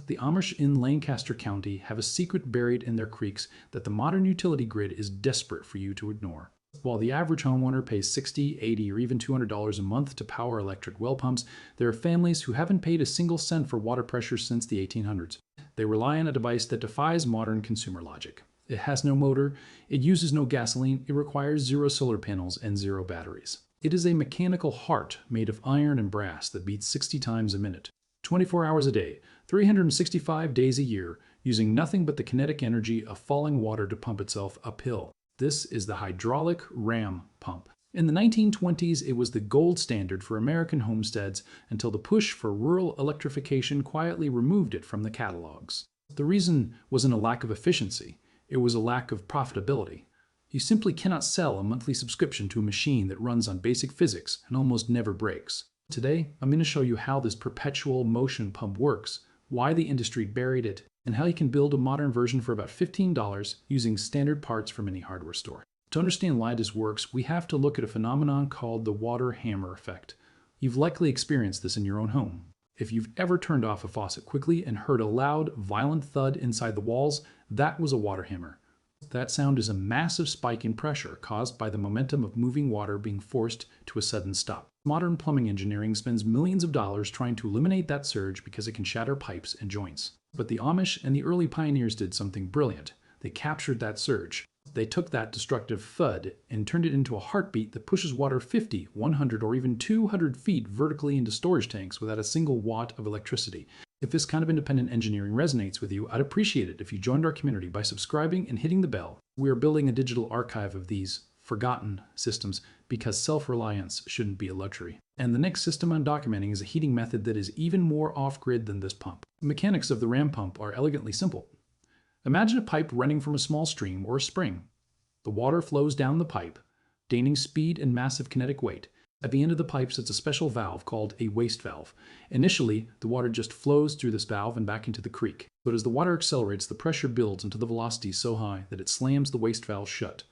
The Amish in Lancaster County have a secret buried in their creeks that the modern utility grid is desperate for you to ignore. While the average homeowner pays $60, $80, or even $200 a month to power electric well pumps, there are families who haven't paid a single cent for water pressure since the 1800s. They rely on a device that defies modern consumer logic. It has no motor, it uses no gasoline, it requires 0 solar panels and 0 batteries. It is a mechanical heart made of iron and brass that beats 60 times a minute, 24 hours a day, 365 days a year, using nothing but the kinetic energy of falling water to pump itself uphill. This is the hydraulic ram pump. In the 1920s, it was the gold standard for American homesteads until the push for rural electrification quietly removed it from the catalogs. The reason wasn't a lack of efficiency, it was a lack of profitability. You simply cannot sell a monthly subscription to a machine that runs on basic physics and almost never breaks. Today, I'm going to show you how this perpetual motion pump works, why the industry buried it, and how you can build a modern version for about $15 using standard parts from any hardware store. To understand why this works, we have to look at a phenomenon called the water hammer effect. You've likely experienced this in your own home. If you've ever turned off a faucet quickly and heard a loud, violent thud inside the walls, that was a water hammer. That sound is a massive spike in pressure caused by the momentum of moving water being forced to a sudden stop. Modern plumbing engineering spends millions of dollars trying to eliminate that surge because it can shatter pipes and joints. But the Amish and the early pioneers did something brilliant. They captured that surge. They took that destructive thud and turned it into a heartbeat that pushes water 50, 100, or even 200 feet vertically into storage tanks without a single watt of electricity. If this kind of independent engineering resonates with you, I'd appreciate it if you joined our community by subscribing and hitting the bell. We are building a digital archive of these forgotten systems because self-reliance shouldn't be a luxury. And the next system I'm documenting is a heating method that is even more off-grid than this pump. The mechanics of the ram pump are elegantly simple. Imagine a pipe running from a small stream or a spring. The water flows down the pipe, gaining speed and massive kinetic weight. At the end of the pipe sits a special valve called a waste valve. Initially, the water just flows through this valve and back into the creek. But as the water accelerates, the pressure builds until the velocity is so high that it slams the waste valve shut.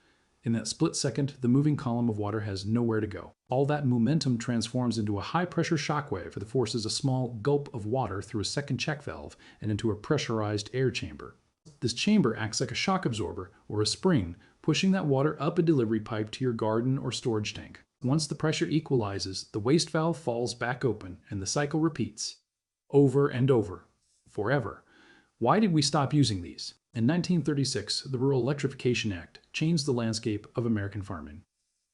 In that split second, the moving column of water has nowhere to go. All that momentum transforms into a high-pressure shockwave that forces a small gulp of water through a second check valve and into a pressurized air chamber. This chamber acts like a shock absorber or a spring, pushing that water up a delivery pipe to your garden or storage tank. Once the pressure equalizes, the waste valve falls back open and the cycle repeats over and over, forever. Why did we stop using these? In 1936, the Rural Electrification Act changed the landscape of American farming.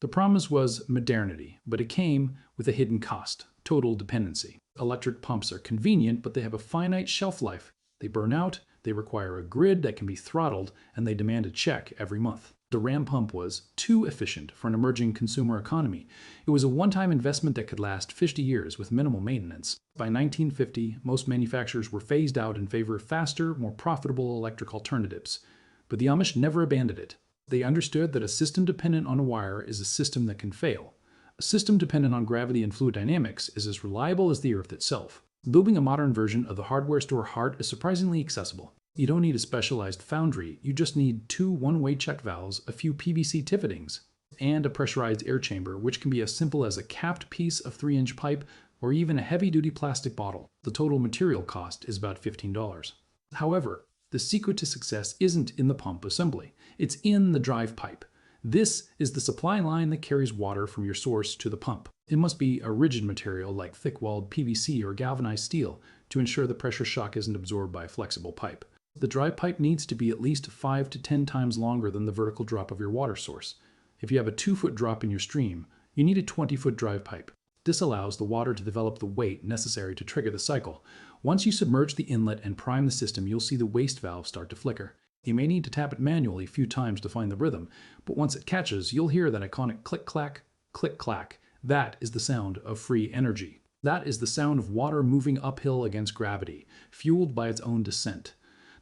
The promise was modernity, but it came with a hidden cost: total dependency. Electric pumps are convenient, but they have a finite shelf life. They burn out, they require a grid that can be throttled, and they demand a check every month. The ram pump was too efficient for an emerging consumer economy. It was a one-time investment that could last 50 years with minimal maintenance. By 1950, most manufacturers were phased out in favor of faster, more profitable electric alternatives. But the Amish never abandoned it. They understood that a system dependent on a wire is a system that can fail. A system dependent on gravity and fluid dynamics is as reliable as the Earth itself. Building a modern version of the hardware store heart is surprisingly accessible. You don't need a specialized foundry, you just need 2 one-way check valves, a few PVC tivotings, and a pressurized air chamber, which can be as simple as a capped piece of 3-inch pipe or even a heavy-duty plastic bottle. The total material cost is about $15. However, the secret to success isn't in the pump assembly, it's in the drive pipe. This is the supply line that carries water from your source to the pump. It must be a rigid material like thick-walled PVC or galvanized steel to ensure the pressure shock isn't absorbed by a flexible pipe. The drive pipe needs to be at least 5 to 10 times longer than the vertical drop of your water source. If you have a 2-foot drop in your stream, you need a 20-foot drive pipe. This allows the water to develop the weight necessary to trigger the cycle. Once you submerge the inlet and prime the system, you'll see the waste valve start to flicker. You may need to tap it manually a few times to find the rhythm, but once it catches, you'll hear that iconic click-clack, click-clack. That is the sound of free energy. That is the sound of water moving uphill against gravity, fueled by its own descent.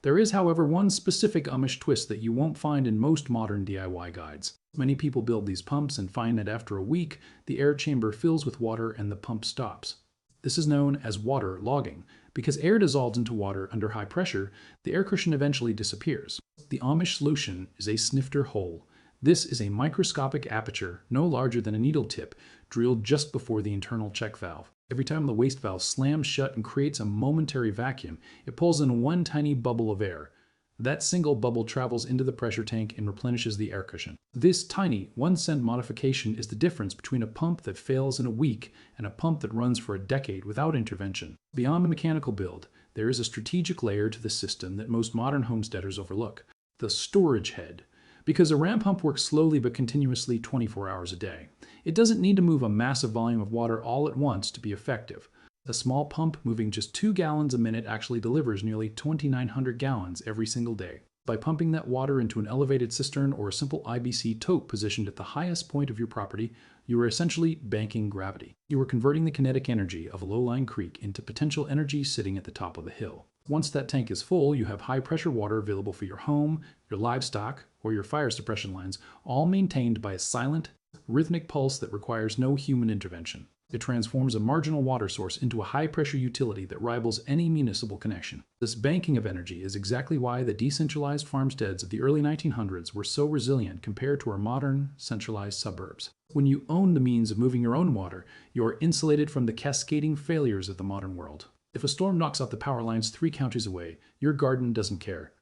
There is, however, one specific Amish twist that you won't find in most modern DIY guides. Many people build these pumps and find that after a week, the air chamber fills with water and the pump stops. This is known as water logging. Because air dissolves into water under high pressure, the air cushion eventually disappears. The Amish solution is a snifter hole. This is a microscopic aperture, no larger than a needle tip, drilled just before the internal check valve. Every time the waste valve slams shut and creates a momentary vacuum, it pulls in one tiny bubble of air. That single bubble travels into the pressure tank and replenishes the air cushion. This tiny 1 cent modification is the difference between a pump that fails in a week and a pump that runs for a decade without intervention. Beyond the mechanical build, there is a strategic layer to the system that most modern homesteaders overlook: the storage head. Because a ram pump works slowly but continuously 24 hours a day, it doesn't need to move a massive volume of water all at once to be effective. A small pump moving just 2 gallons a minute actually delivers nearly 2,900 gallons every single day. By pumping that water into an elevated cistern or a simple IBC tote positioned at the highest point of your property, you are essentially banking gravity. You are converting the kinetic energy of a low-lying creek into potential energy sitting at the top of the hill. Once that tank is full, you have high-pressure water available for your home, your livestock, or your fire suppression lines, all maintained by a silent, rhythmic pulse that requires no human intervention. It transforms a marginal water source into a high-pressure utility that rivals any municipal connection. This banking of energy is exactly why the decentralized farmsteads of the early 1900s were so resilient compared to our modern, centralized suburbs. When you own the means of moving your own water, you are insulated from the cascading failures of the modern world. If a storm knocks out the power lines 3 counties away, your garden doesn't care.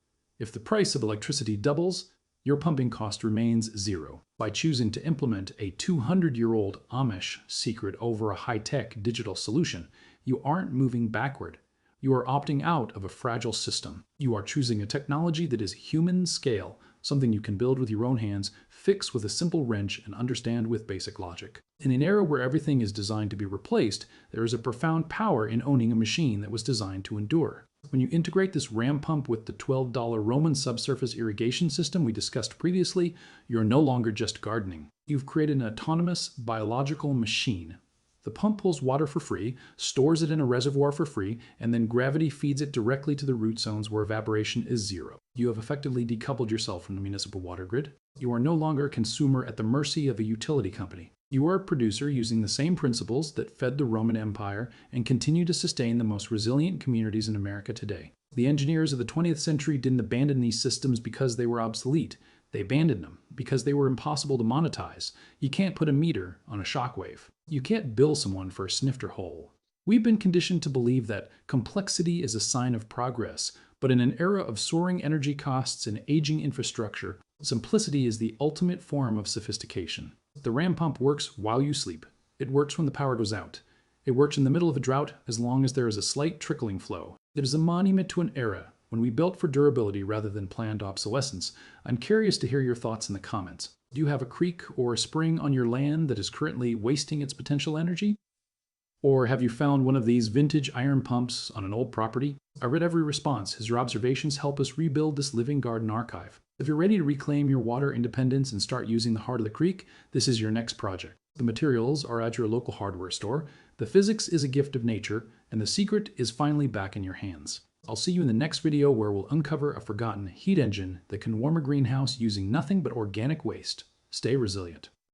If the price of electricity doubles, your pumping cost remains zero. By choosing to implement a 200-year-old Amish secret over a high-tech digital solution, you aren't moving backward. You are opting out of a fragile system. You are choosing a technology that is human scale, something you can build with your own hands, fix with a simple wrench, and understand with basic logic. In an era where everything is designed to be replaced, there is a profound power in owning a machine that was designed to endure. When you integrate this ram pump with the $12 Roman subsurface irrigation system we discussed previously, you're no longer just gardening. You've created an autonomous biological machine. The pump pulls water for free, stores it in a reservoir for free, and then gravity feeds it directly to the root zones where evaporation is zero. You have effectively decoupled yourself from the municipal water grid. You are no longer a consumer at the mercy of a utility company. You are a producer using the same principles that fed the Roman Empire and continue to sustain the most resilient communities in America today. The engineers of the 20th century didn't abandon these systems because they were obsolete. They abandoned them because they were impossible to monetize. You can't put a meter on a shockwave. You can't bill someone for a snifter hole. We've been conditioned to believe that complexity is a sign of progress, but in an era of soaring energy costs and aging infrastructure, simplicity is the ultimate form of sophistication. The ram pump works while you sleep. It works when the power goes out. It works in the middle of a drought as long as there is a slight trickling flow. It is a monument to an era when we built for durability rather than planned obsolescence. I'm curious to hear your thoughts in the comments. Do you have a creek or a spring on your land that is currently wasting its potential energy? Or have you found one of these vintage iron pumps on an old property? I read every response as your observations help us rebuild this living garden archive. If you're ready to reclaim your water independence and start using the heart of the creek, this is your next project. The materials are at your local hardware store, the physics is a gift of nature, and the secret is finally back in your hands. I'll see you in the next video where we'll uncover a forgotten heat engine that can warm a greenhouse using nothing but organic waste. Stay resilient.